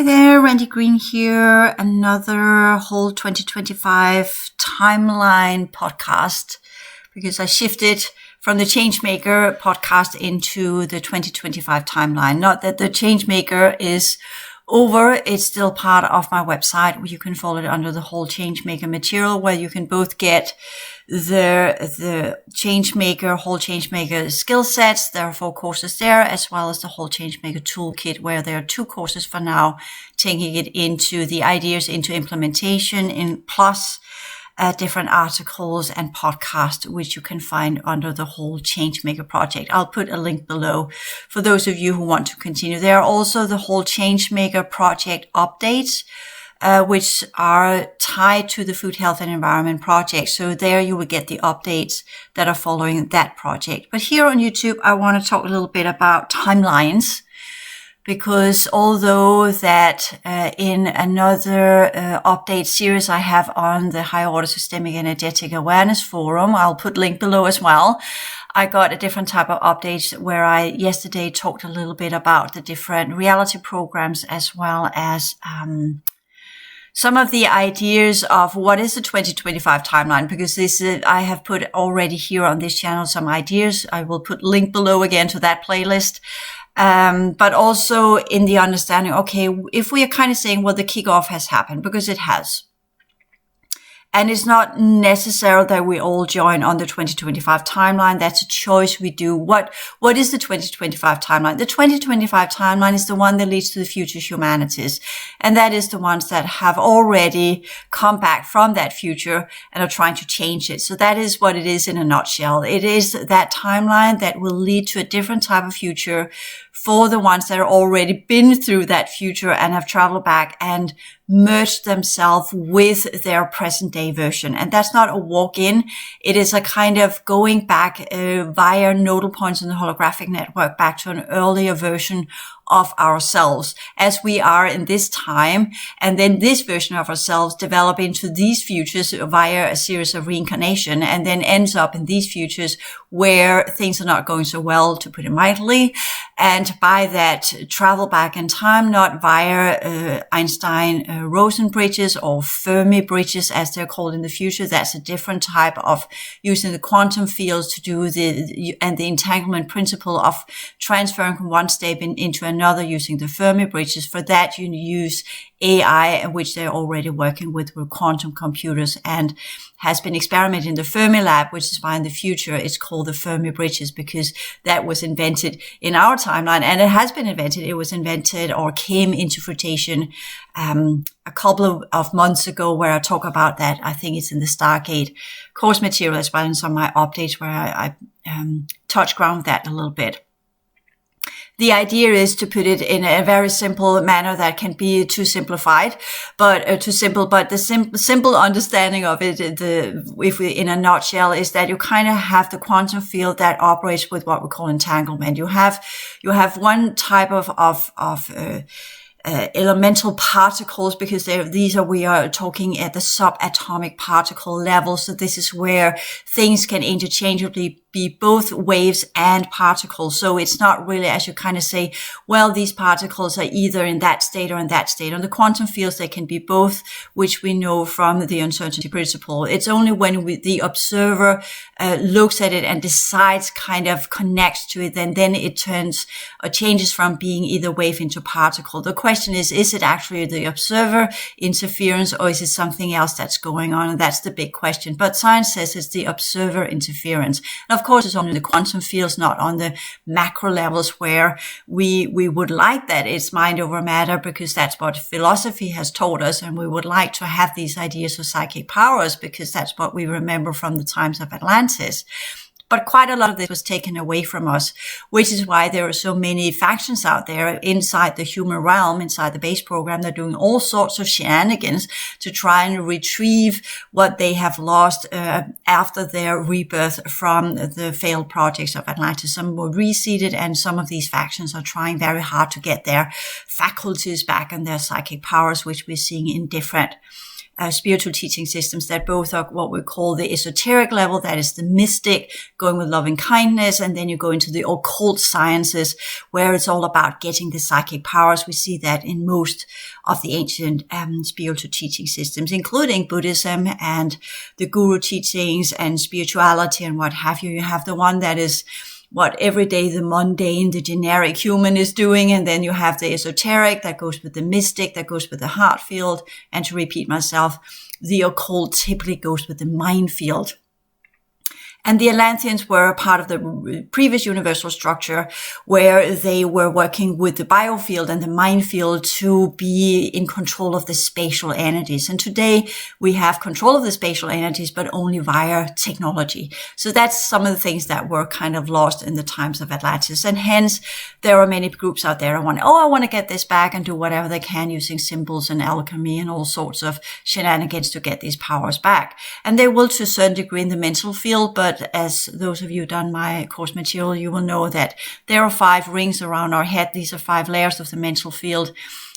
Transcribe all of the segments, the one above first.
Hi there, Randy Green here. Another whole 2025 timeline podcast because I shifted from the Changemaker podcast into the 2025 timeline. Not that the Changemaker is over. It's still part of my website where you can follow it under the whole Changemaker material, where you can both get the Changemaker, whole Changemaker skill sets. There are 4 courses there, as well as the whole Changemaker toolkit, where there are 2 courses for now, taking it into the ideas into implementation in plus different articles and podcasts, which you can find under the whole Changemaker project. I'll put a link below for those of you who want to continue. There are also the whole Changemaker project updates, which are tied to the Food, Health and Environment project. So there you will get the updates that are following that project. But here on YouTube, I want to talk a little bit about timelines, because although that in another update series I have on the Higher Order Systemic Energetic Awareness Forum, I'll put link below as well, I got a different type of updates where I yesterday talked a little bit about the different reality programs, as well as some of the ideas of what is the 2025 timeline, because this is, I have put already here on this channel some ideas. I will put link below again to that playlist. But also in the understanding, okay, if we are kind of saying, well, the kickoff has happened, because it has. And it's not necessary that we all join on the 2025 timeline. That's a choice we do. What is the 2025 timeline? The 2025 timeline is the one that leads to the future humanities. And that is the ones that have already come back from that future and are trying to change it. So that is what it is in a nutshell. It is that timeline that will lead to a different type of future for the ones that have already been through that future and have traveled back and merged themselves with their present day version. And that's not a walk-in. It is a kind of going back via nodal points in the holographic network back to an earlier version of ourselves as we are in this time. And then this version of ourselves develop into these futures via a series of reincarnation, and then ends up in these futures where things are not going so well, to put it mildly. And by that, travel back in time, not via Einstein-Rosen bridges or Fermi bridges, as they're called in the future. That's a different type of using the quantum fields to do the entanglement principle of transferring from one state into another using the Fermi bridges. For that, you use AI, which they're already working with quantum computers, and has been experimented in the Fermi lab, which is why in the future it's called the Fermi bridges, because that was invented in our timeline, and it has been invented. It was invented or came into fruition a couple of months ago, where I talk about that. I think it's in the Stargate course material as well, in some of my updates where I touch ground with that a little bit. The idea is to put it in a very simple manner that can be too simplified, but too simple. But the simple understanding of it, if we in a nutshell, is that you kind of have the quantum field that operates with what we call entanglement. You have one type of elemental particles, because we are talking at the subatomic particle level. So this is where things can interchangeably be both waves and particles. So it's not really, as you kind of say, well, these particles are either in that state or in that state. On the quantum fields, they can be both, which we know from the uncertainty principle. It's only when the observer looks at it and decides, kind of connects to it, then it turns or changes from being either wave into particle. The question is it actually the observer interference, or is it something else that's going on? And that's the big question. But science says it's the observer interference. And of course, it's only the quantum fields, not on the macro levels where we would like that. It's mind over matter, because that's what philosophy has taught us. And we would like to have these ideas of psychic powers, because that's what we remember from the times of Atlantis. But quite a lot of this was taken away from us, which is why there are so many factions out there inside the human realm, inside the base program. They're doing all sorts of shenanigans to try and retrieve what they have lost after their rebirth from the failed projects of Atlantis. Some were reseeded, and some of these factions are trying very hard to get their faculties back and their psychic powers, which we're seeing in different spiritual teaching systems that both are what we call the esoteric level, that is the mystic, going with loving kindness, and then you go into the occult sciences, where it's all about getting the psychic powers. We see that in most of the ancient spiritual teaching systems, including Buddhism and the guru teachings and spirituality and what have you. You have the one that is what every day the mundane, the generic human is doing. And then you have the esoteric that goes with the mystic, that goes with the heart field. And to repeat myself, the occult typically goes with the mind field. And the Atlanteans were a part of the previous universal structure where they were working with the biofield and the mind field to be in control of the spatial energies. And today we have control of the spatial energies, but only via technology. So that's some of the things that were kind of lost in the times of Atlantis. And hence there are many groups out there who I want to get this back and do whatever they can using symbols and alchemy and all sorts of shenanigans to get these powers back. And they will to a certain degree in the mental field, but as those of you who've done my course material, you will know that there are 5 rings around our head. These are 5 layers of the mental field.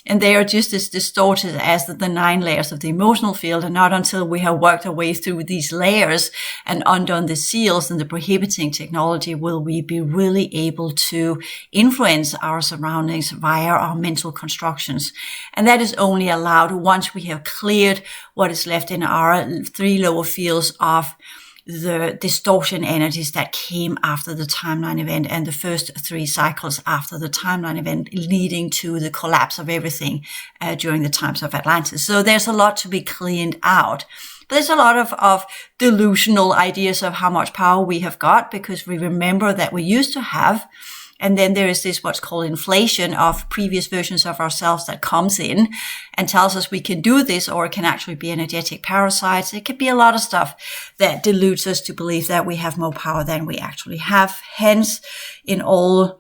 And they are just as distorted as the 9 layers of the emotional field. And not until we have worked our way through these layers and undone the seals and the prohibiting technology will we be really able to influence our surroundings via our mental constructions. And that is only allowed once we have cleared what is left in our 3 lower fields of the distortion energies that came after the timeline event and the first 3 cycles after the timeline event, leading to the collapse of everything during the times of Atlantis. So there's a lot to be cleaned out. But there's a lot of delusional ideas of how much power we have got, because we remember that we used to have. And then there is this what's called inflation of previous versions of ourselves that comes in and tells us we can do this, or it can actually be energetic parasites. It could be a lot of stuff that deludes us to believe that we have more power than we actually have. Hence, in all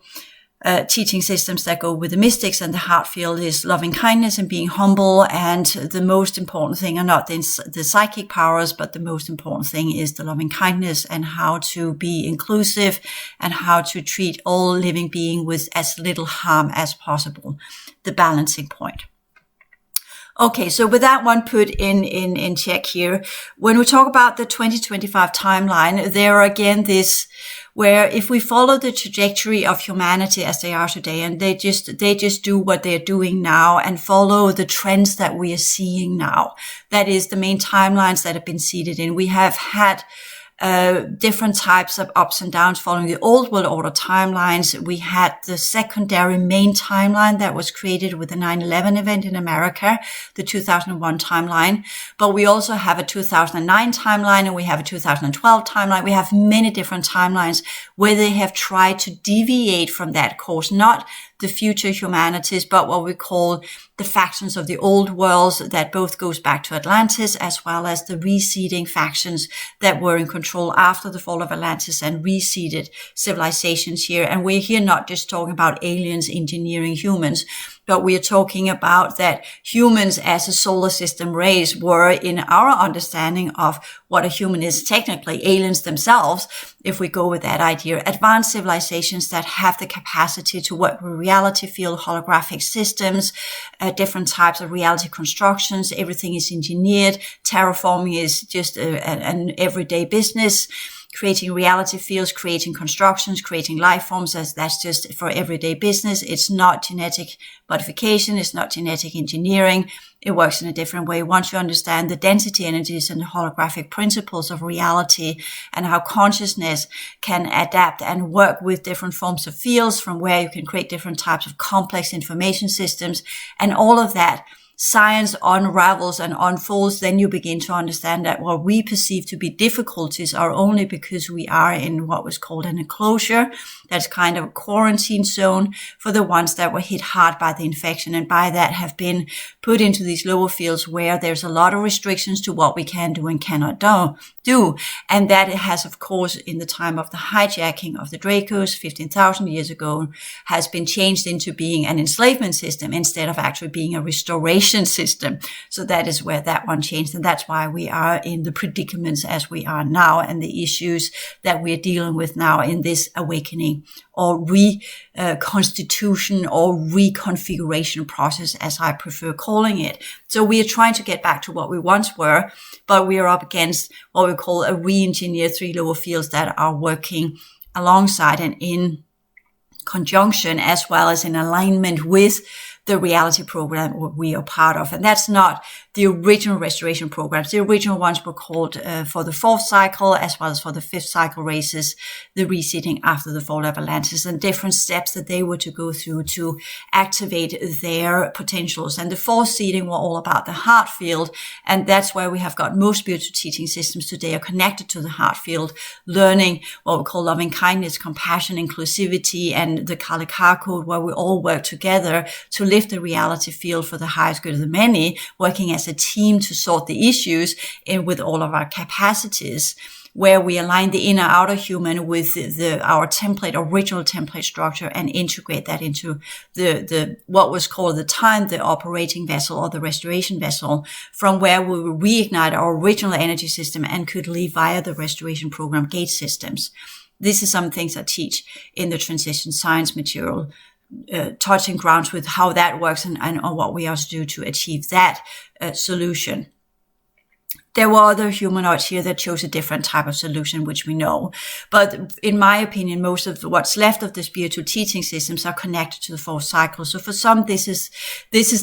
teaching systems that go with the mystics and the heart field is loving kindness and being humble. And the most important thing are not the psychic powers, but the most important thing is the loving kindness and how to be inclusive and how to treat all living being with as little harm as possible. The balancing point. Okay, so with that one put in check here, when we talk about the 2025 timeline, there are again this where if we follow the trajectory of humanity as they are today, and they just do what they're doing now and follow the trends that we are seeing now, that is the main timelines that have been seeded in. We have had different types of ups and downs following the old world order timelines. We had the secondary main timeline that was created with the 9/11 event in America, the 2001 timeline. But we also have a 2009 timeline and we have a 2012 timeline. We have many different timelines where they have tried to deviate from that course, not the future humanities, but what we call the factions of the old worlds that both goes back to Atlantis, as well as the reseeding factions that were in control after the fall of Atlantis and reseeded civilizations here. And we're here not just talking about aliens engineering humans, but we are talking about that humans as a solar system race were, in our understanding of what a human is, technically aliens themselves, if we go with that idea, advanced civilizations that have the capacity to work with reality field, holographic systems, different types of reality constructions. Everything is engineered. Terraforming is just an everyday business. Creating reality fields, creating constructions, creating life forms, as that's just for everyday business. It's not genetic modification. It's not genetic engineering. It works in a different way. Once you understand the density energies and the holographic principles of reality and how consciousness can adapt and work with different forms of fields, from where you can create different types of complex information systems and all of that, science unravels and unfolds, then you begin to understand that what we perceive to be difficulties are only because we are in what was called an enclosure. That's kind of a quarantine zone for the ones that were hit hard by the infection, and by that have been put into these lower fields where there's a lot of restrictions to what we can do and cannot do. And that it has, of course, in the time of the hijacking of the Dracos 15,000 years ago, has been changed into being an enslavement system instead of actually being a restoration transition system. So that is where that one changed. And that's why we are in the predicaments as we are now, and the issues that we're dealing with now in this awakening or reconstitution or reconfiguration process, as I prefer calling it. So we are trying to get back to what we once were, but we are up against what we call a re-engineered 3 lower fields that are working alongside and in conjunction, as well as in alignment with the reality program we are part of. And that's not the original restoration programs. The original ones were called for the 4th cycle, as well as for the 5th cycle races, the reseeding after the fall of Valentines, and different steps that they were to go through to activate their potentials. And the 4th seeding were all about the heart field. And that's where we have got most spiritual teaching systems today are connected to the heart field, learning what we call loving kindness, compassion, inclusivity, and the Kali Ka code, where we all work together to lift the reality field for the highest good of the many, working as a team to sort the issues in with all of our capacities, where we align the inner outer human with our template, original template structure, and integrate that into the what was called at the time the operating vessel or the restoration vessel, from where we will reignite our original energy system and could leave via the restoration program gate systems. This is some things I teach in the transition science material, touching grounds with how that works and what we are to do to achieve that solution. There were other humanoids here that chose a different type of solution, which we know. But in my opinion, most of what's left of the spiritual teaching systems are connected to the 4th cycle. So for some, this is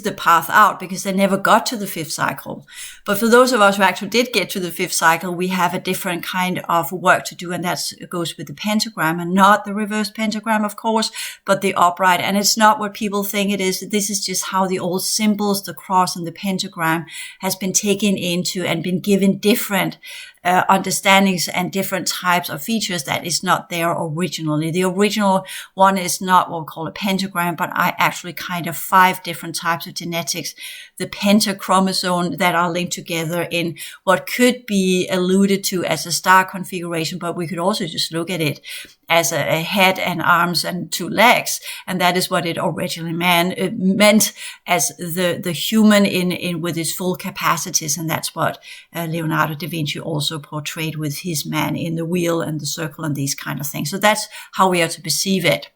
the path out, because they never got to the 5th cycle. But for those of us who actually did get to the 5th cycle, we have a different kind of work to do. And that goes with the pentagram, and not the reverse pentagram, of course, but the upright. And it's not what people think it is. This is just how the old symbols, the cross and the pentagram, has been taken into and been given different understandings and different types of features that is not there originally. The original one is not what we call a pentagram, but I actually kind of 5 different types of genetics, the pentachromosome, that are linked together in what could be alluded to as a star configuration, but we could also just look at it as a head and arms and 2 legs. And that is what it originally meant as the human in with his full capacities. And that's what Leonardo da Vinci also portrayed with his man in the wheel and the circle and these kind of things. So that's how we are to perceive it.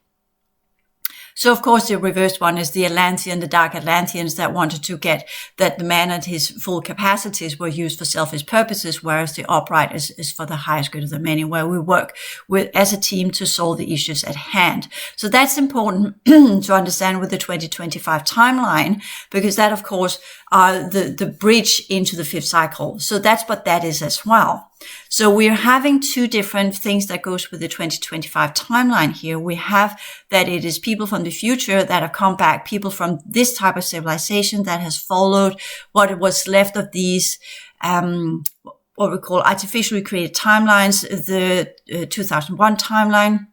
So, of course, the reversed one is the Atlantean, the dark Atlanteans that wanted to get that the man and his full capacities were used for selfish purposes, whereas the upright is for the highest good of the many, where we work with as a team to solve the issues at hand. So that's important to understand with the 2025 timeline, because that, of course, are the bridge into the 5th cycle. So that's what that is as well. So we're having 2 different things that goes with the 2025 timeline here. We have that it is people from the future that have come back, people from this type of civilization that has followed what was left of these, what we call artificially created timelines, the 2001 timeline,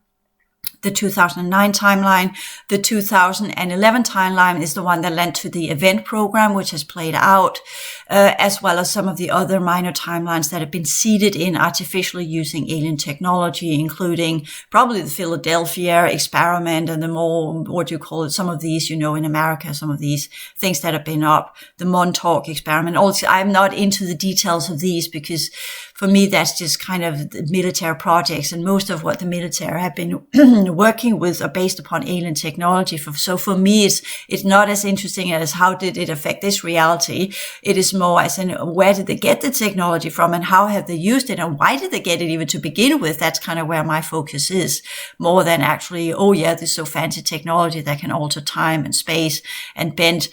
the 2009 timeline. The 2011 timeline is the one that led to the event program, which has played out, as well as some of the other minor timelines that have been seeded in artificially using alien technology, including probably the Philadelphia experiment and the more, what do you call it, some of these, in America, some of these things that have been up, the Montauk experiment. Also, I'm not into the details of these because for me, that's just kind of the military projects, and most of what the military have been working with are based upon alien technology. So for me, it's not as interesting as how did it affect this reality. It is more as in where did they get the technology from and how have they used it and why did they get it even to begin with? That's kind of where my focus is, more than actually, oh yeah, this so fancy technology that can alter time and space and bend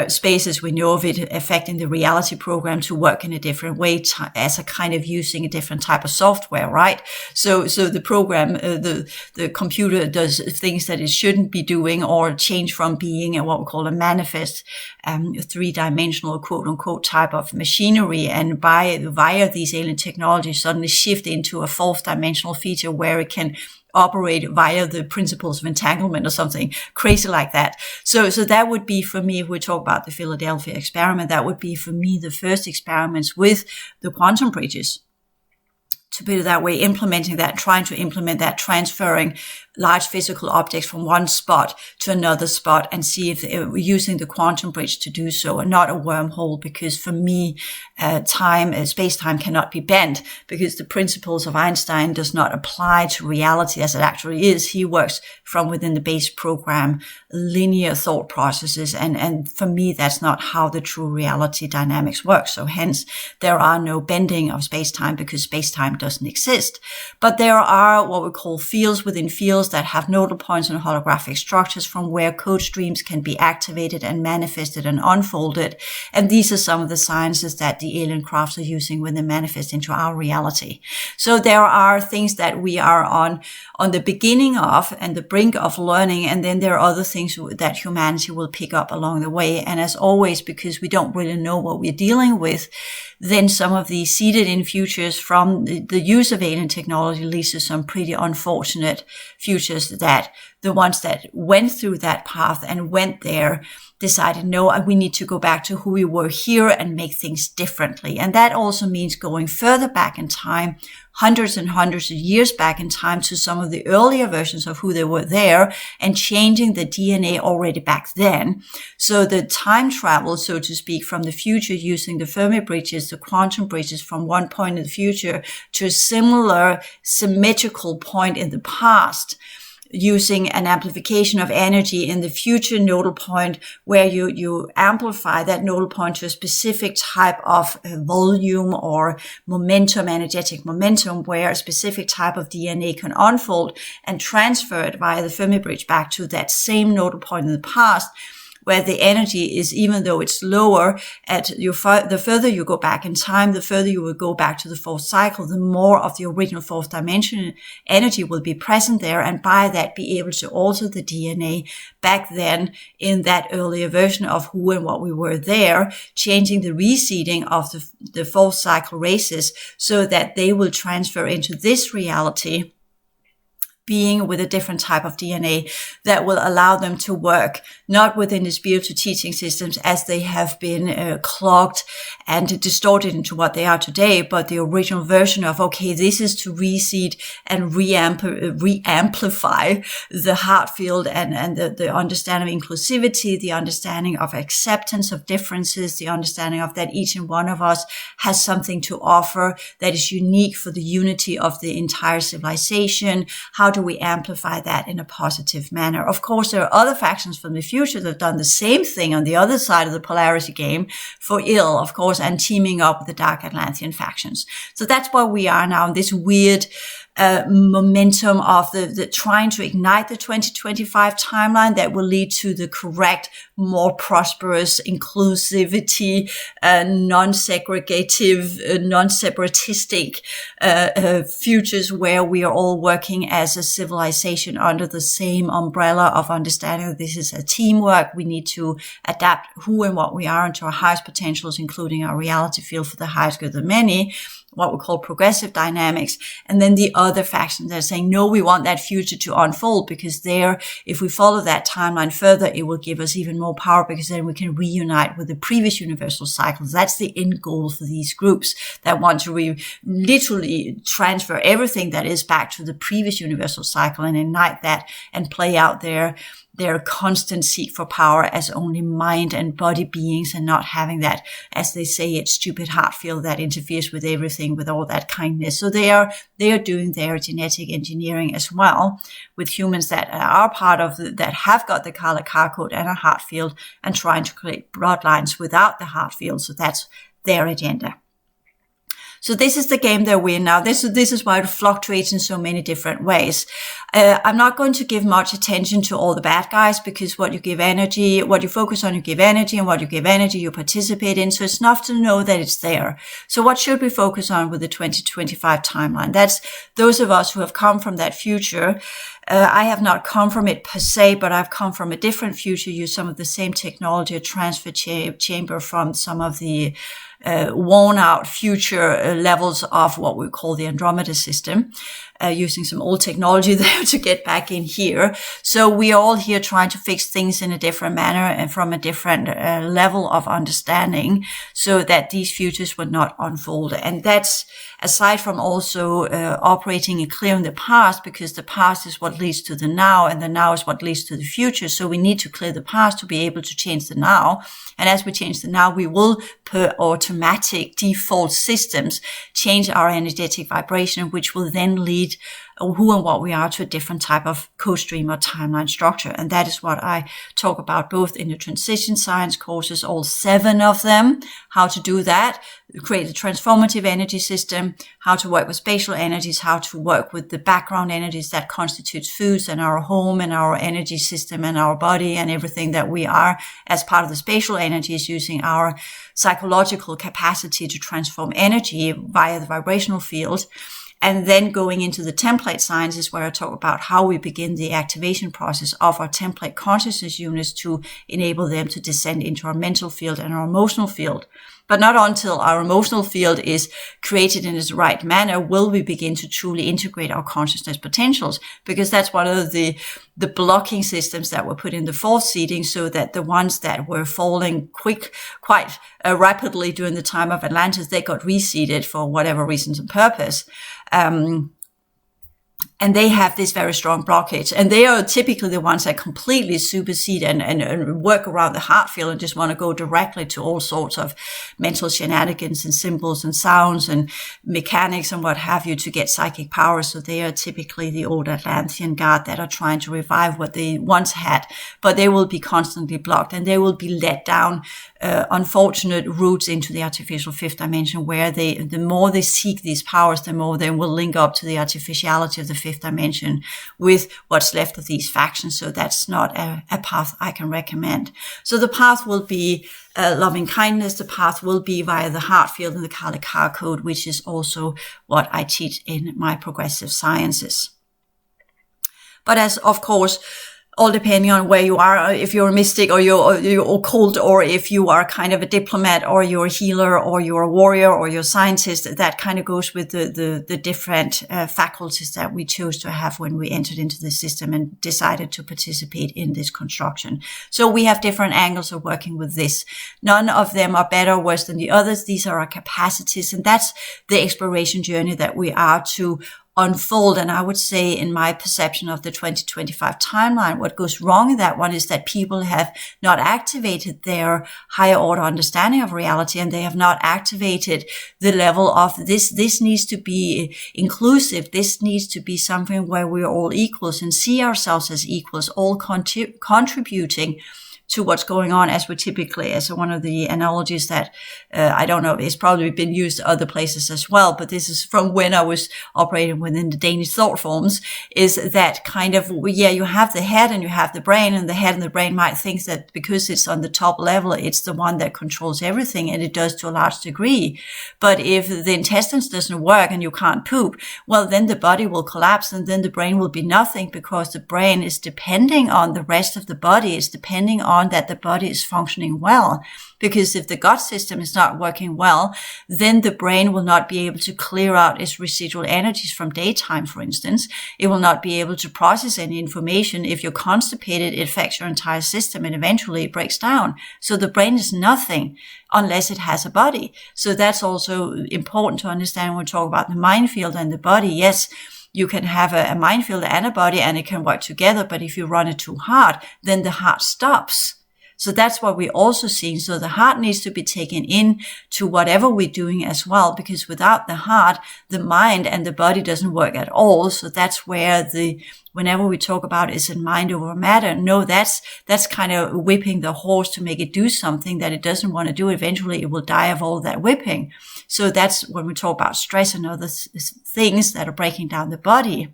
spaces, we know of it affecting the reality program to work in a different way as a kind of using a different type of software, right? So the program, the computer does things that it shouldn't be doing or change from being what we call a manifest, 3-dimensional quote unquote type of machinery, and via these alien technologies suddenly shift into a 4th dimensional feature where it can operate via the principles of entanglement or something crazy like that. So that would be for me, if we talk about the Philadelphia experiment, that would be for me the first experiments with the quantum bridges. To put it that way, implementing that, trying to implement that, transferring large physical objects from one spot to another spot and see if using the quantum bridge to do so, and not a wormhole, because for me, space-time cannot be bent, because the principles of Einstein does not apply to reality as it actually is. He works from within the base program, linear thought processes, and for me, that's not how the true reality dynamics work. So hence, there are no bending of space-time, because space-time doesn't exist. But there are what we call fields within fields that have nodal points and holographic structures from where code streams can be activated and manifested and unfolded. And these are some of the sciences that the alien crafts are using when they manifest into our reality. So there are things that we are on the beginning of and the brink of learning, and then there are other things that humanity will pick up along the way. And as always, because we don't really know what we're dealing with, then some of the seeded in futures from the use of alien technology leads to some pretty unfortunate futures, that the ones that went through that path and went there decided, no, we need to go back to who we were here and make things differently. And that also means going further back in time, hundreds and hundreds of years back in time, to some of the earlier versions of who they were there, and changing the DNA already back then. So the time travel, so to speak, from the future using the Fermi bridges, the quantum bridges, from one point in the future to a similar symmetrical point in the past, using an amplification of energy in the future nodal point, where you amplify that nodal point to a specific type of volume or momentum, energetic momentum, where a specific type of DNA can unfold and transfer it via the Fermi bridge back to that same nodal point in the past, where the energy is, even though it's lower, the further you go back in time, the further you will go back to the fourth cycle, the more of the original fourth dimension energy will be present there, and by that be able to alter the DNA back then in that earlier version of who and what we were there, changing the reseeding of the fourth cycle races so that they will transfer into this reality, being with a different type of DNA that will allow them to work not within the spiritual teaching systems as they have been clogged and distorted into what they are today, but the original version of, okay, this is to reseed and re-amplify the heart field and the understanding of inclusivity, the understanding of acceptance of differences, the understanding of that each and one of us has something to offer that is unique for the unity of the entire civilization. How do we amplify that in a positive manner? Of course, there are other factions from the future that have done the same thing on the other side of the polarity game for ill, of course, and teaming up with the Dark Atlantean factions. So that's where we are now in this weird momentum of the trying to ignite the 2025 timeline that will lead to the correct, more prosperous, inclusivity, non-segregative, non-separatistic futures where we are all working as a civilization under the same umbrella of understanding that this is a teamwork. We need to adapt who and what we are into our highest potentials, including our reality field for the highest good of the many, what we call progressive dynamics. And then the other factions that are saying, no, we want that future to unfold, because there, if we follow that timeline further, it will give us even more power, because then we can reunite with the previous universal cycles. That's the end goal for these groups that want to literally transfer everything that is back to the previous universal cycle and ignite that and play out their constant seek for power as only mind and body beings, and not having that, as they say, it's stupid heart field that interferes with everything, with all that kindness. So they are doing their genetic engineering as well with humans that are part of that have got the Kala-Ka code and a heart field, and trying to create bloodlines without the heart field. So that's their agenda. So this is the game that we're in now. This is why it fluctuates in so many different ways. I'm not going to give much attention to all the bad guys, because what you give energy, what you focus on, you give energy, and what you give energy, you participate in. So it's enough to know that it's there. So what should we focus on with the 2025 timeline? That's those of us who have come from that future. I have not come from it per se, but I've come from a different future, use some of the same technology, a transfer chamber from some of the worn out future levels of what we call the Andromeda system. using some old technology there to get back in here. So we are all here trying to fix things in a different manner and from a different level of understanding, so that these futures would not unfold. And that's aside from also operating and clearing the past, because the past is what leads to the now, and the now is what leads to the future. So we need to clear the past to be able to change the now. And as we change the now, we will, per automatic default systems, change our energetic vibration, which will then lead who and what we are to a different type of co-stream or timeline structure. And that is what I talk about both in the transition science courses, all 7 of them, how to do that, create a transformative energy system, how to work with spatial energies, how to work with the background energies that constitutes foods and our home and our energy system and our body and everything that we are as part of the spatial energies, using our psychological capacity to transform energy via the vibrational field. And then going into the template science is where I talk about how we begin the activation process of our template consciousness units to enable them to descend into our mental field and our emotional field. But not until our emotional field is created in its right manner will we begin to truly integrate our consciousness potentials, because that's one of the blocking systems that were put in the 4th seeding, so that the ones that were falling quite rapidly during the time of Atlantis, they got reseeded for whatever reasons and purpose. And they have this very strong blockage. And they are typically the ones that completely supersede and work around the heart field and just want to go directly to all sorts of mental shenanigans and symbols and sounds and mechanics and what have you to get psychic power. So they are typically the old Atlantean guard that are trying to revive what they once had, but they will be constantly blocked and they will be let down unfortunate routes into the artificial 5th dimension, where the more they seek these powers, the more they will link up to the artificiality of the 5th dimension with what's left of these factions. So that's not a path I can recommend. So the path will be loving kindness. The path will be via the heart field and the Kali Ka code, which is also what I teach in my progressive sciences. But as of course, all depending on where you are, if you're a mystic or you're occult, or if you are kind of a diplomat or you're a healer or you're a warrior or you're a scientist, that kind of goes with the different faculties that we chose to have when we entered into the system and decided to participate in this construction. So we have different angles of working with this. None of them are better or worse than the others. These are our capacities, and that's the exploration journey that we are to unfold. And I would say, in my perception of the 2025 timeline, what goes wrong in that one is that people have not activated their higher order understanding of reality, and they have not activated the level of this needs to be inclusive. This needs to be something where we're all equals and see ourselves as equals, all contributing to what's going on, as we typically, as one of the analogies that I don't know, it's probably been used other places as well, but this is from when I was operating within the Danish thought forms, is that kind of, yeah, you have the head and you have the brain, and the head and the brain might think that because it's on the top level, it's the one that controls everything, and it does to a large degree. But if the intestines doesn't work and you can't poop, well, then the body will collapse, and then the brain will be nothing, because the brain is depending on the rest of the body. It's depending on that the body is functioning well. Because if the gut system is not working well, then the brain will not be able to clear out its residual energies from daytime, for instance. It will not be able to process any information. If you're constipated, it affects your entire system, and eventually it breaks down. So the brain is nothing unless it has a body. So that's also important to understand when we talk about the mind field and the body. Yes, you can have a mind field and a body, and it can work together. But if you run it too hard, then the heart stops. So that's what we're also seeing. So the heart needs to be taken in to whatever we're doing as well, because without the heart, the mind and the body doesn't work at all. So that's where whenever we talk about is it mind over matter, no, that's kind of whipping the horse to make it do something that it doesn't want to do. Eventually it will die of all that whipping. So that's when we talk about stress and other things that are breaking down the body.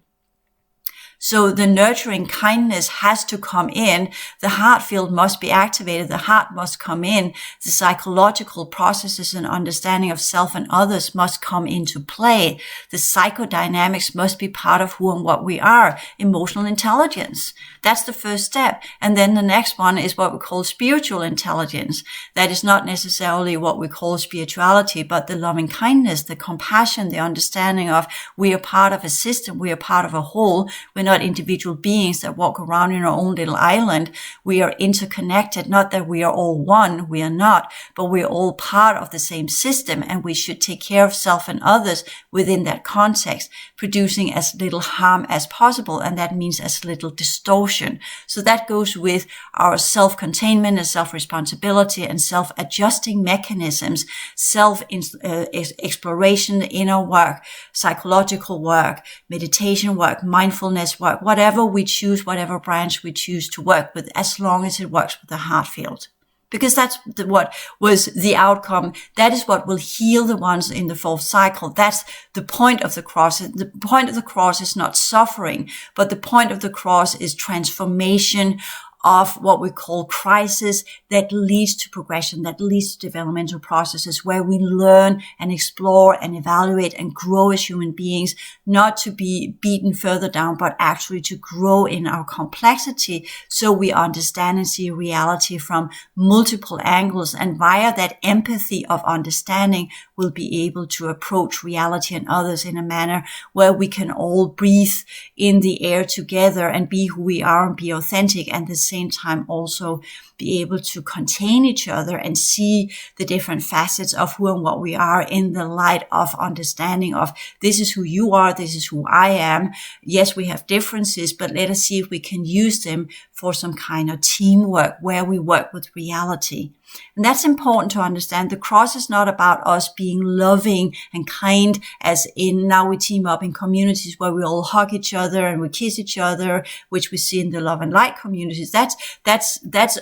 So the nurturing kindness has to come in. The heart field must be activated. The heart must come in. The psychological processes and understanding of self and others must come into play. The psychodynamics must be part of who and what we are. Emotional intelligence. That's the first step. And then the next one is what we call spiritual intelligence. That is not necessarily what we call spirituality, but the loving kindness, the compassion, the understanding of we are part of a system, we are part of a whole. We're not individual beings that walk around in our own little island. We are interconnected, not that we are all one, we are not, but we're all part of the same system, and we should take care of self and others within that context, producing as little harm as possible, and that means as little distortion. So that goes with our self-containment and self-responsibility and self-adjusting mechanisms, self-exploration, inner work, psychological work, meditation work, mindfulness work, whatever we choose, whatever branch we choose to work with, as long as it works with the heart field. Because that's what was the outcome. That is what will heal the ones in the fourth cycle. That's the point of the cross. The point of the cross is not suffering, but the point of the cross is transformation of what we call crisis that leads to progression, that leads to developmental processes where we learn and explore and evaluate and grow as human beings, not to be beaten further down, but actually to grow in our complexity so we understand and see reality from multiple angles. And via that empathy of understanding, we'll be able to approach reality and others in a manner where we can all breathe in the air together and be who we are and be authentic, and the same time also be able to contain each other and see the different facets of who and what we are in the light of understanding of this is who you are, this is who I am. Yes, we have differences, but let us see if we can use them for some kind of teamwork where we work with reality. And that's important to understand. The cross is not about us being loving and kind, as in now we team up in communities where we all hug each other and we kiss each other, which we see in the love and light communities. That's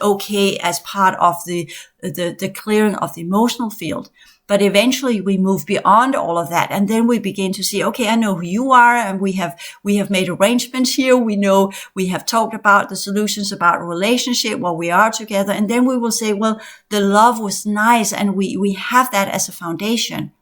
okay as part of the clearing of the emotional field. But eventually we move beyond all of that. And then we begin to see, okay, I know who you are. And we have made arrangements here. We know we have talked about the solutions about a relationship while we are together. And then we will say, well, the love was nice. And we have that as a foundation.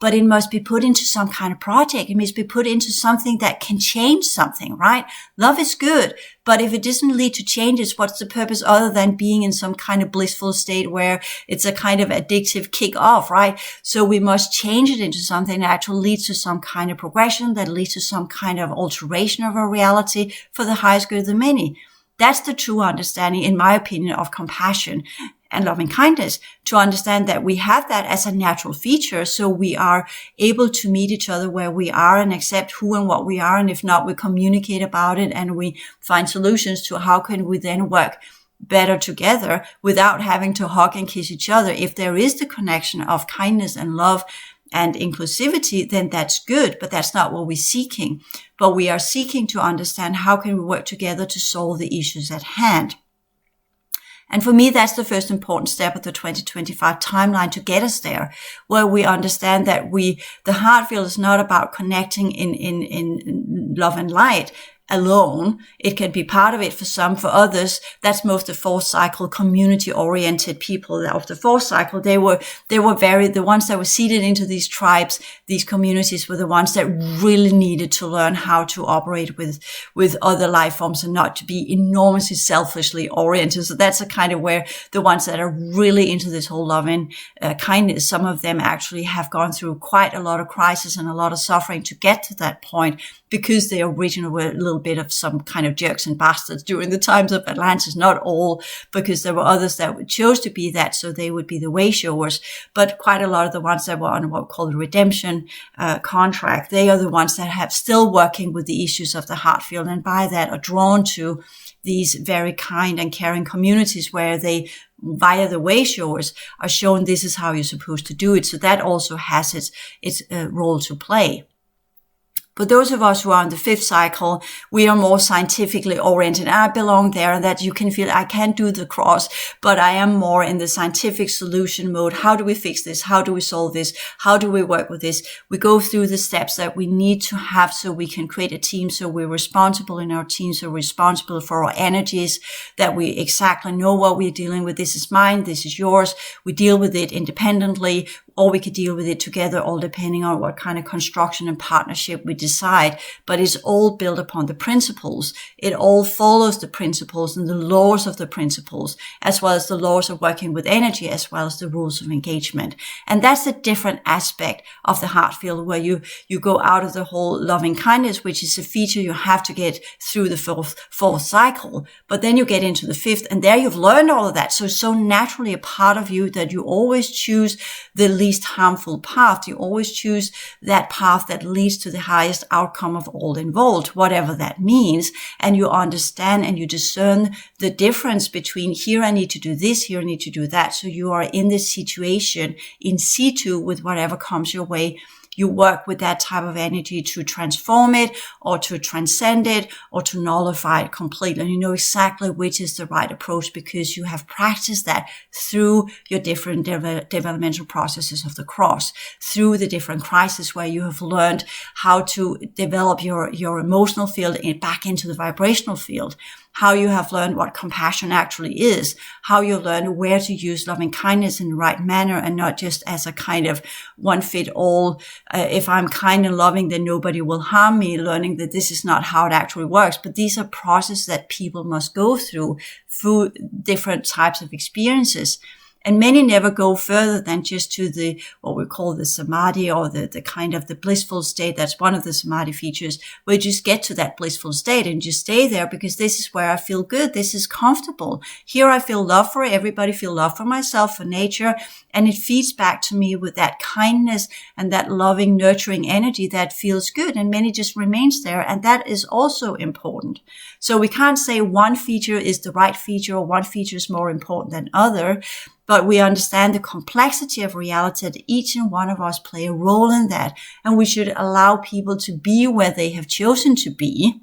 But it must be put into some kind of project. It must be put into something that can change something, right? Love is good. But if it doesn't lead to changes, what's the purpose other than being in some kind of blissful state where it's a kind of addictive kick off, right? So we must change it into something that actually leads to some kind of progression, that leads to some kind of alteration of our reality for the highest good of the many. That's the true understanding, in my opinion, of compassion and loving kindness, to understand that we have that as a natural feature. So we are able to meet each other where we are and accept who and what we are. And if not, we communicate about it and we find solutions to how can we then work better together without having to hug and kiss each other. If there is the connection of kindness and love and inclusivity, then that's good, but that's not what we're seeking. But we are seeking to understand how can we work together to solve the issues at hand. And for me, that's the first important step of the 2025 timeline to get us there, where we understand that the heart field is not about connecting in love and light alone. It can be part of it for some. For others, that's most the fourth cycle community oriented people of the fourth cycle. They were the ones that were seeded into these tribes, these communities were the ones that really needed to learn how to operate with other life forms and not to be enormously selfishly oriented. So that's a kind of where the ones that are really into this whole loving kindness, some of them actually have gone through quite a lot of crisis and a lot of suffering to get to that point, because they originally were a little bit of some kind of jerks and bastards during the times of Atlantis. Not all, because there were others that chose to be that, so they would be the way showers. But quite a lot of the ones that were on what we call the redemption contract, they are the ones that have still working with the issues of the heart field, and by that are drawn to these very kind and caring communities where they, via the way showers, are shown this is how you're supposed to do it. So that also has its role to play. But those of us who are on the fifth cycle, we are more scientifically oriented. I belong there, and that you can feel I can't do the cross, but I am more in the scientific solution mode. How do we fix this? How do we solve this? How do we work with this? We go through the steps that we need to have so we can create a team. So we're responsible in our team. So we're responsible for our energies, that we exactly know what we're dealing with. This is mine. This is yours. We deal with it independently, or we could deal with it together, all depending on what kind of construction and partnership we decide. But it's all built upon the principles. It all follows the principles and the laws of the principles, as well as the laws of working with energy, as well as the rules of engagement. And that's a different aspect of the heart field, where you go out of the whole loving kindness, which is a feature you have to get through the fourth cycle. But then you get into the fifth, and there you've learned all of that. So naturally a part of you that you always choose the least harmful path. You always choose that path that leads to the highest outcome of all involved, whatever that means. And you understand and you discern the difference between here I need to do this, here I need to do that. So you are in this situation in situ with whatever comes your way. You work with that type of energy to transform it, or to transcend it, or to nullify it completely. And you know exactly which is the right approach, because you have practiced that through your different developmental processes of the cross, through the different crises where you have learned how to develop your emotional field back into the vibrational field, how you have learned what compassion actually is, how you learn where to use loving kindness in the right manner, and not just as a kind of one fit all. If I'm kind and loving, then nobody will harm me, learning that this is not how it actually works. But these are processes that people must go through different types of experiences. And many never go further than just to the, what we call the samadhi, or the kind of the blissful state. That's one of the samadhi features, where you just get to that blissful state and just stay there, because this is where I feel good. This is comfortable. Here I feel love for everybody, feel love for myself, for nature. And it feeds back to me with that kindness and that loving, nurturing energy that feels good. And many just remains there. And that is also important. So we can't say one feature is the right feature, or one feature is more important than other. But we understand the complexity of reality, that each and one of us play a role in that. And we should allow people to be where they have chosen to be.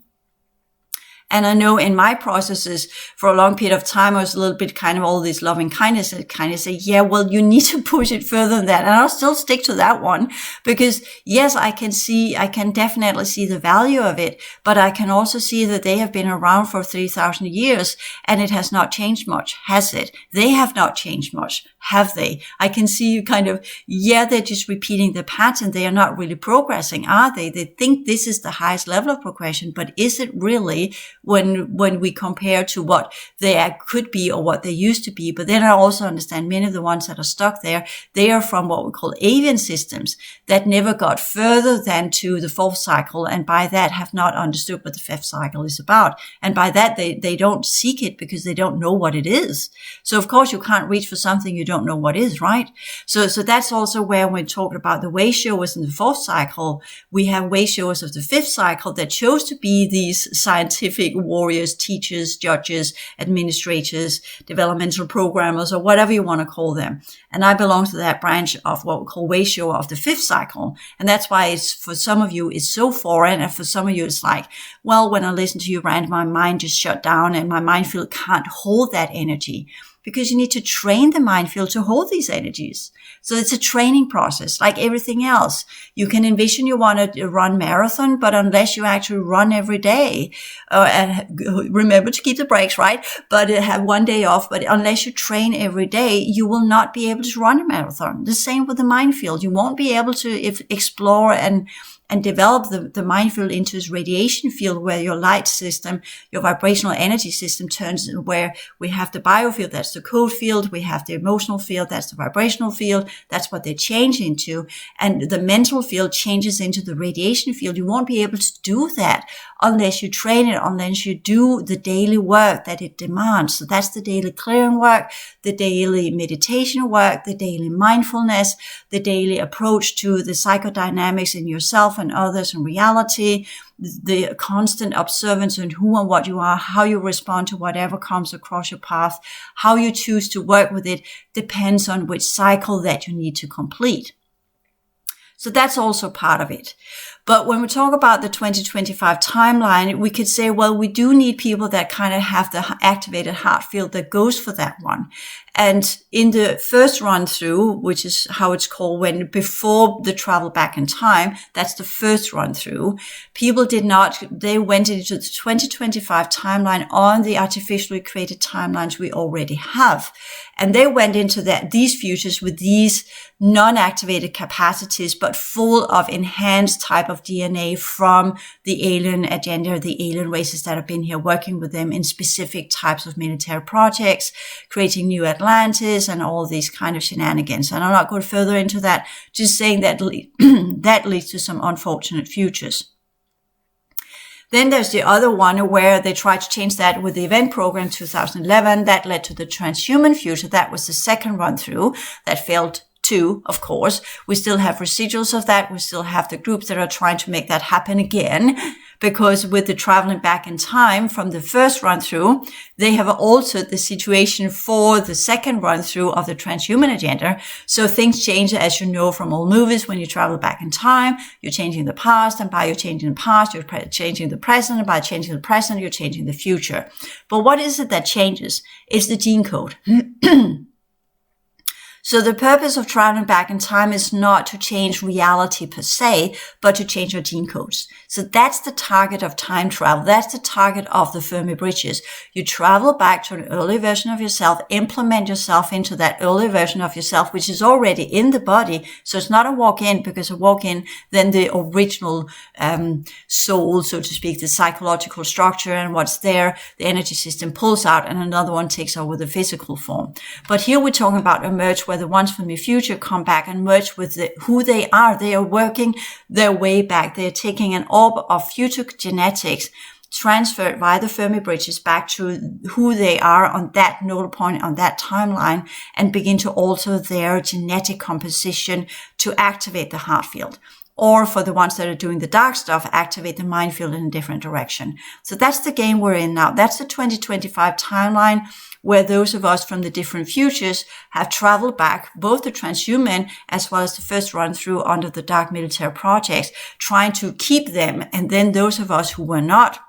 And I know in my processes for a long period of time, I was a little bit kind of all this loving kindness and kind of say, yeah, well, you need to push it further than that. And I'll still stick to that one, because yes, I can definitely see the value of it, but I can also see that they have been around for 3,000 years and it has not changed much, has it? They have not changed much, have they? I can see you kind of, yeah, they're just repeating the pattern. They are not really progressing, are they? They think this is the highest level of progression, but is it really, when we compare to what they could be or what they used to be? But then I also understand many of the ones that are stuck there, they are from what we call avian systems that never got further than to the fourth cycle, and by that have not understood what the fifth cycle is about. And by that, they don't seek it because they don't know what it is. So of course you can't reach for something you don't know what is, right? So that's also where we talked about the way showers in the fourth cycle. We have way showers of the fifth cycle that chose to be these scientific warriors, teachers, judges, administrators, developmental programmers, or whatever you want to call them. And I belong to that branch of what we call way shower of the fifth cycle. And that's why it's, for some of you, it's so foreign. And for some of you, it's like, well, when I listen to you rant, my mind just shut down and my mind field can't hold that energy. Because you need to train the mind field to hold these energies. So it's a training process, like everything else. You can envision you want to run marathon, but unless you actually run every day, and remember to keep the breaks, right? But have one day off. But unless you train every day, you will not be able to run a marathon. The same with the mind field. You won't be able to explore and develop the mind field into its radiation field, where your light system, your vibrational energy system turns, where we have the biofield, that's the code field, we have the emotional field, that's the vibrational field, that's what they change into, and the mental field changes into the radiation field. You won't be able to do that unless you train it, unless you do the daily work that it demands. So that's the daily clearing work, the daily meditation work, the daily mindfulness, the daily approach to the psychodynamics in yourself and others and reality, the constant observance on who and what you are, how you respond to whatever comes across your path, how you choose to work with it depends on which cycle that you need to complete. So that's also part of it. But when we talk about the 2025 timeline, we could say, well, we do need people that kind of have the activated heart field that goes for that one. And in the first run through, which is how it's called, when before the travel back in time, that's the first run through, they went into the 2025 timeline on the artificially created timelines we already have. And they went into these futures with these non-activated capacities, but full of enhanced type of DNA from the alien agenda, the alien races that have been here working with them in specific types of military projects, creating new Atlantis and all these kind of shenanigans. And I'm not going further into that, just saying that that leads to some unfortunate futures. Then there's the other one where they tried to change that with the event program 2011. That led to the transhuman future. That was the second run through. That failed too, of course. We still have residuals of that. We still have the groups that are trying to make that happen again, because with the traveling back in time from the first run through, they have altered the situation for the second run through of the transhuman agenda. So things change, as you know from old movies. When you travel back in time, you're changing the past, and by you changing the past, you're changing the present, and by changing the present, you're changing the future. But what is it that changes? It's the gene code. So the purpose of traveling back in time is not to change reality per se, but to change your gene codes. So that's the target of time travel. That's the target of the Fermi bridges. You travel back to an early version of yourself, implement yourself into that early version of yourself, which is already in the body. So it's not a walk-in, because a walk-in, then the original soul, so to speak, the psychological structure and what's there, the energy system pulls out, and another one takes over the physical form. But here we're talking about emerge, where the ones from the future come back and merge with who they are. They are working their way back. They're taking an orb of future genetics transferred via the Fermi bridges back to who they are on that nodal point, on that timeline, and begin to alter their genetic composition to activate the heart field. Or for the ones that are doing the dark stuff, activate the mind field in a different direction. So that's the game we're in now. That's the 2025 timeline, where those of us from the different futures have traveled back, both the transhuman as well as the first run through under the dark military projects, trying to keep them. And then those of us who were not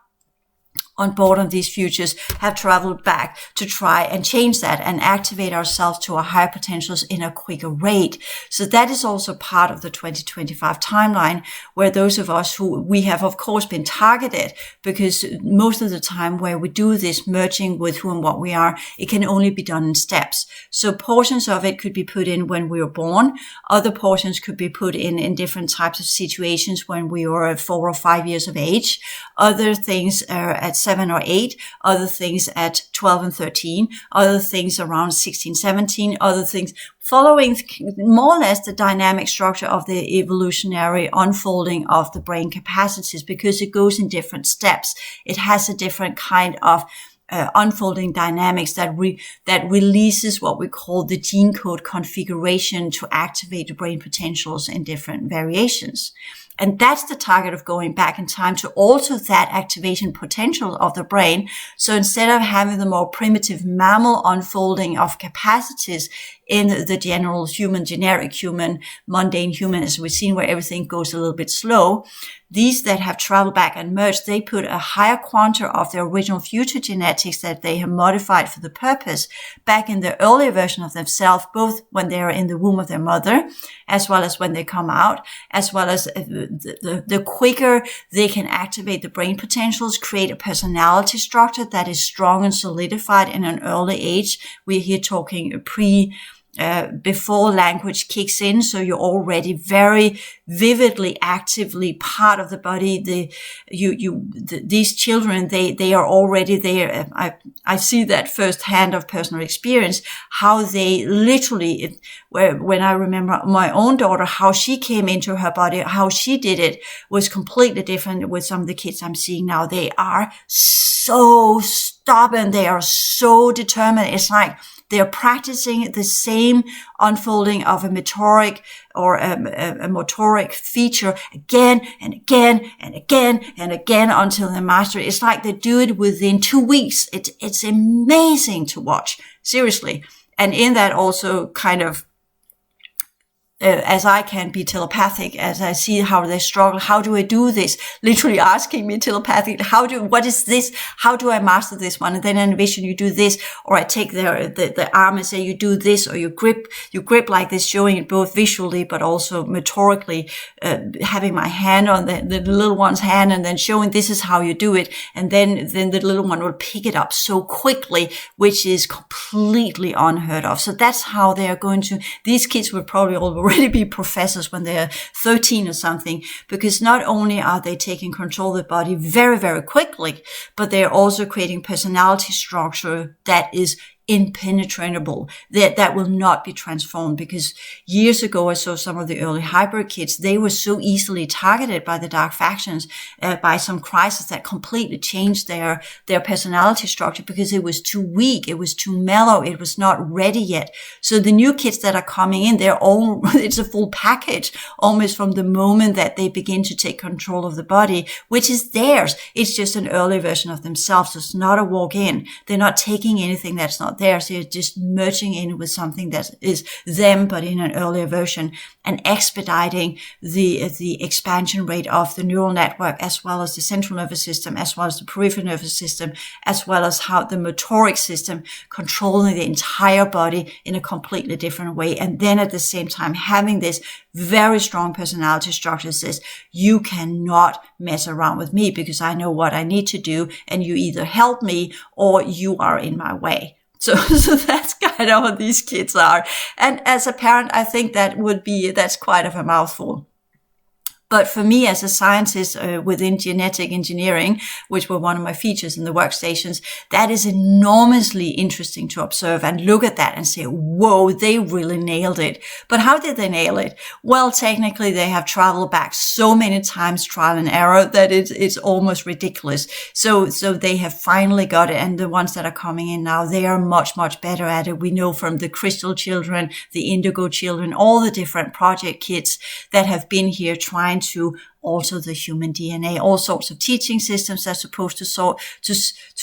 on board on these futures have traveled back to try and change that and activate ourselves to our higher potentials in a quicker rate. So that is also part of the 2025 timeline, where those of us who we have, of course, been targeted, because most of the time where we do this merging with who and what we are, it can only be done in steps. So portions of it could be put in when we were born. Other portions could be put in different types of situations when we were 4 or 5 years of age. Other things are at 7 or 8, other things at 12 and 13, other things around 16, 17, other things following more or less the dynamic structure of the evolutionary unfolding of the brain capacities, because it goes in different steps. It has a different kind of unfolding dynamics that releases what we call the gene code configuration to activate the brain potentials in different variations. And that's the target of going back in time, to alter that activation potential of the brain. So instead of having the more primitive mammal unfolding of capacities in the general human, generic human, mundane human, as we've seen, where everything goes a little bit slow, these that have traveled back and merged, they put a higher quanta of their original future genetics that they have modified for the purpose back in the earlier version of themselves, both when they are in the womb of their mother, as well as when they come out, as well as the quicker they can activate the brain potentials, create a personality structure that is strong and solidified in an early age. We're here talking before language kicks in, so you're already very vividly, actively part of the body. These children, they are already there. I see that firsthand of personal experience, how they literally, when I remember my own daughter, how she came into her body, how she did it was completely different with some of the kids I'm seeing now. They are so stubborn. They are so determined. It's like they are practicing the same unfolding of a motoric or a motoric feature again and again and again and again until they master it. It's like they do it within 2 weeks. It's amazing to watch, seriously. And in that also kind of as I can be telepathic, as I see how they struggle. How do I do this? Literally asking me telepathic, what is this? How do I master this one? And then I envision you do this, or I take the arm and say, you do this, or you grip like this, showing it both visually, but also metaphorically, having my hand on the little one's hand and then showing this is how you do it. And then the little one will pick it up so quickly, which is completely unheard of. So that's how they are going to, these kids will probably already be professors when they're 13 or something, because not only are they taking control of the body very, very quickly, but they're also creating personality structure that is impenetrable, that will not be transformed. Because years ago I saw some of the early hybrid kids, they were so easily targeted by the dark factions, by some crisis that completely changed their personality structure, because it was too weak, it was too mellow, it was not ready yet. So the new kids that are coming in, it's a full package almost from the moment that they begin to take control of the body, which is theirs. It's just an early version of themselves. So it's not a walk in. They're not taking anything that's not there. So you're just merging in with something that is them, but in an earlier version, and expediting the expansion rate of the neural network, as well as the central nervous system, as well as the peripheral nervous system, as well as how the motoric system controlling the entire body in a completely different way. And then at the same time, having this very strong personality structure says, you cannot mess around with me because I know what I need to do. And you either help me or you are in my way. So that's kind of what these kids are. And as a parent, I think that's quite of a mouthful. But for me, as a scientist within genetic engineering, which were one of my features in the workstations, that is enormously interesting to observe and look at that and say, whoa, they really nailed it. But how did they nail it? Well, technically, they have traveled back so many times, trial and error, that it's almost ridiculous. So they have finally got it. And the ones that are coming in now, they are much, much better at it. We know from the crystal children, the indigo children, all the different project kids that have been here trying to alter the human DNA, all sorts of teaching systems that are supposed to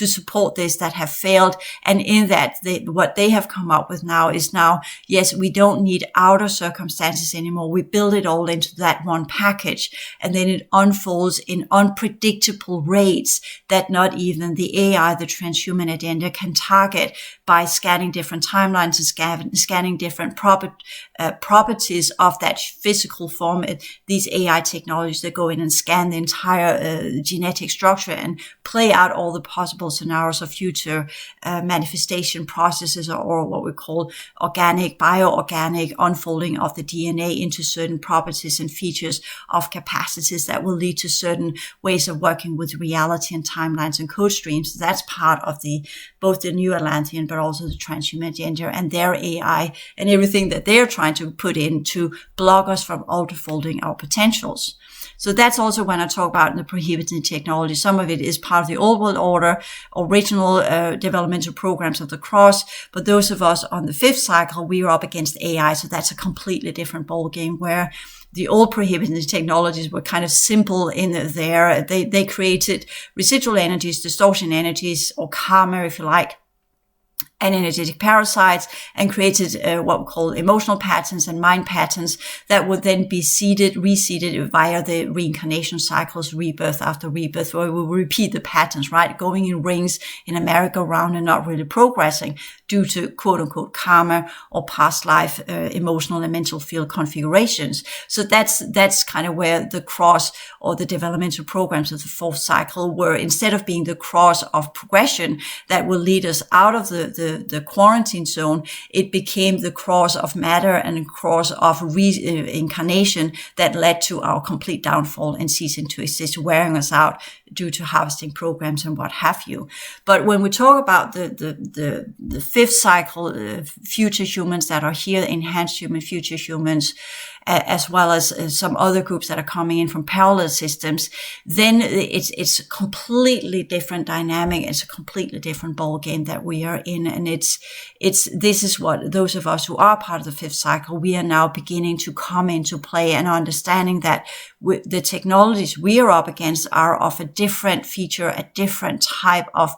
support this that have failed. And in that, what they have come up with now is yes, we don't need outer circumstances anymore. We build it all into that one package. And then it unfolds in unpredictable rates that not even the AI, the transhuman agenda, can target by scanning different timelines and scanning different properties of that physical form. These AI technologies that go in and scan the entire genetic structure and play out all the possible scenarios of future manifestation processes, or what we call organic, bioorganic unfolding of the DNA into certain properties and features of capacities that will lead to certain ways of working with reality and timelines and code streams. That's part of both the new Atlantean, but also the transhuman agenda and their AI and everything that they're trying to put in to block us from ultrafolding our potentials. So that's also when I talk about the prohibited technology. Some of it is part of the old world order, original developmental programs of the cross. But those of us on the fifth cycle, we are up against AI. So that's a completely different ballgame, where the old prohibited technologies were kind of simple in there. They created residual energies, distortion energies, or karma, if you like, and energetic parasites, and created what we call emotional patterns and mind patterns that would then be reseeded via the reincarnation cycles, rebirth after rebirth, where we will repeat the patterns, right? Going in rings in a merry-go-round and not really progressing due to quote-unquote karma or past life emotional and mental field configurations. So that's kind of where the cross or the developmental programs of the fourth cycle were, instead of being the cross of progression that will lead us out of the quarantine zone, it became the cross of matter and a cross of reincarnation that led to our complete downfall and ceasing to exist, wearing us out due to harvesting programs and what have you. But when we talk about the fifth cycle, future humans that are here, enhanced human, future humans, as well as some other groups that are coming in from parallel systems, then it's a completely different dynamic. It's a completely different ball game that we are in. And this is what those of us who are part of the fifth cycle, we are now beginning to come into play and understanding that the technologies we are up against are of a different feature, a different type of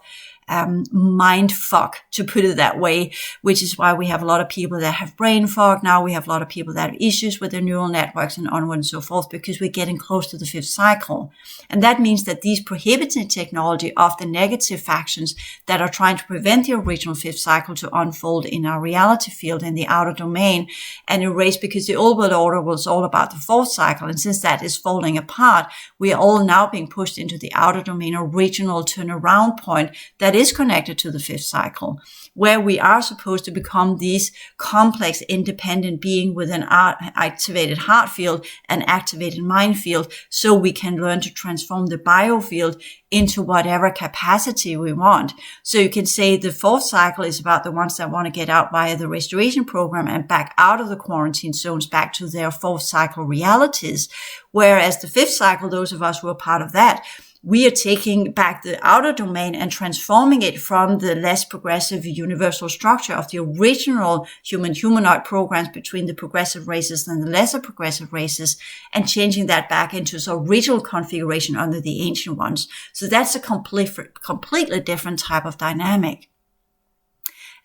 mind fuck, to put it that way, which is why we have a lot of people that have brain fog. Now we have a lot of people that have issues with their neural networks and onward and so forth, because we're getting close to the fifth cycle. And that means that these prohibited technology of the negative factions that are trying to prevent the original fifth cycle to unfold in our reality field, in the outer domain, and erase, because the old world order was all about the fourth cycle. And since that is falling apart, we are all now being pushed into the outer domain, original turnaround point that is connected to the fifth cycle, where we are supposed to become these complex, independent being with an activated heart field and activated mind field, so we can learn to transform the biofield into whatever capacity we want. So you can say the fourth cycle is about the ones that want to get out via the restoration program and back out of the quarantine zones, back to their fourth cycle realities. Whereas the fifth cycle, those of us who are part of that, we are taking back the outer domain and transforming it from the less progressive universal structure of the original humanoid programs between the progressive races and the lesser progressive races, and changing that back into its original configuration under the ancient ones. So that's a completely different type of dynamic.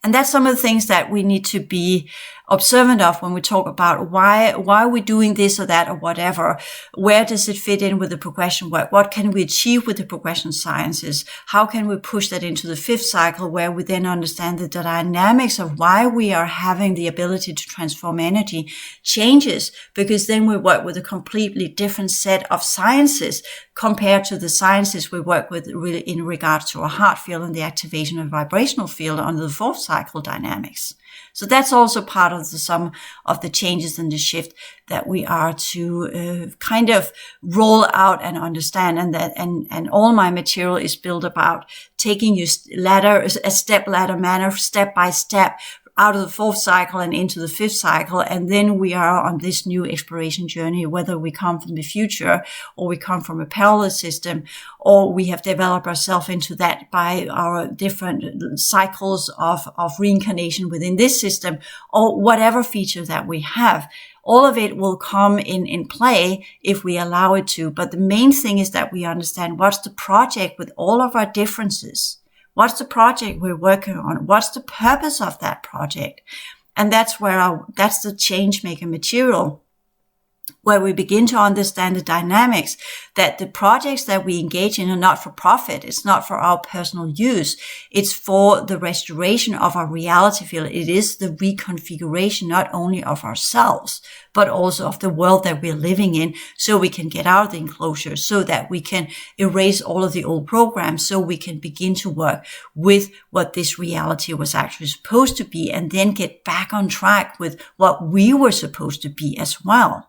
And that's some of the things that we need to be observant of when we talk about why are we doing this or that or whatever. Where does it fit in with the progression work? What can we achieve with the progression sciences? How can we push that into the fifth cycle, where we then understand that the dynamics of why we are having the ability to transform energy changes, because then we work with a completely different set of sciences compared to the sciences we work with in regards to our heart field and the activation of the vibrational field under the fourth cycle dynamics. So that's also part of some of the changes and the shift that we are to kind of roll out and understand. And all my material is built about taking you a step ladder manner, step by step, out of the fourth cycle and into the fifth cycle. And then we are on this new exploration journey, whether we come from the future or we come from a parallel system, or we have developed ourselves into that by our different cycles of reincarnation within this system, or whatever feature that we have. All of it will come in play if we allow it to. But the main thing is that we understand what's the project with all of our differences. What's the project we're working on? What's the purpose of that project? And that's that's the change maker material, where we begin to understand the dynamics, that the projects that we engage in are not for profit. It's not for our personal use. It's for the restoration of our reality field. It is the reconfiguration, not only of ourselves, but also of the world that we're living in, so we can get out of the enclosure, so that we can erase all of the old programs, so we can begin to work with what this reality was actually supposed to be, and then get back on track with what we were supposed to be as well.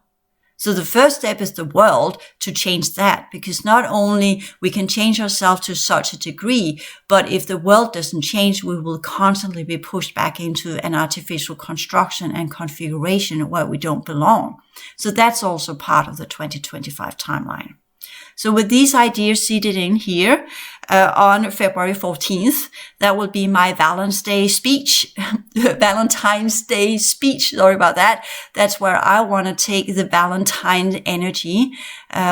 So the first step is the world, to change that, because not only we can change ourselves to such a degree, but if the world doesn't change, we will constantly be pushed back into an artificial construction and configuration where we don't belong. So that's also part of the 2025 timeline. So with these ideas seated in here, on February 14th, that will be my Valentine's Day speech. Sorry about that. That's where I want to take the Valentine energy,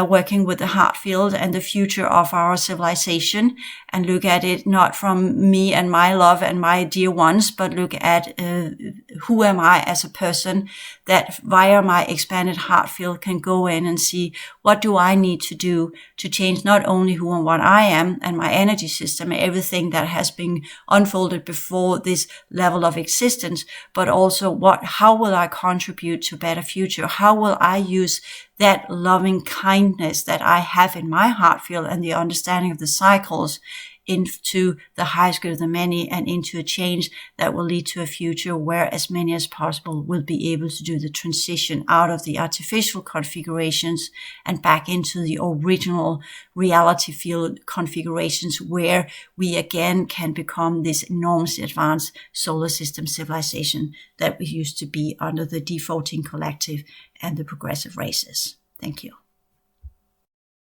working with the heart field and the future of our civilization, and look at it not from me and my love and my dear ones, but look at who am I as a person, that via my expanded heart field can go in and see what do I need to do to change not only who and what I am and my energy system and everything that has been unfolded before this level of existence, but also how will I contribute to a better future? How will I use that loving kindness that I have in my heart field and the understanding of the cycles into the highest good of the many, and into a change that will lead to a future where as many as possible will be able to do the transition out of the artificial configurations and back into the original reality field configurations, where we again can become this enormously advanced solar system civilization that we used to be under the defaulting collective and the progressive races. Thank you.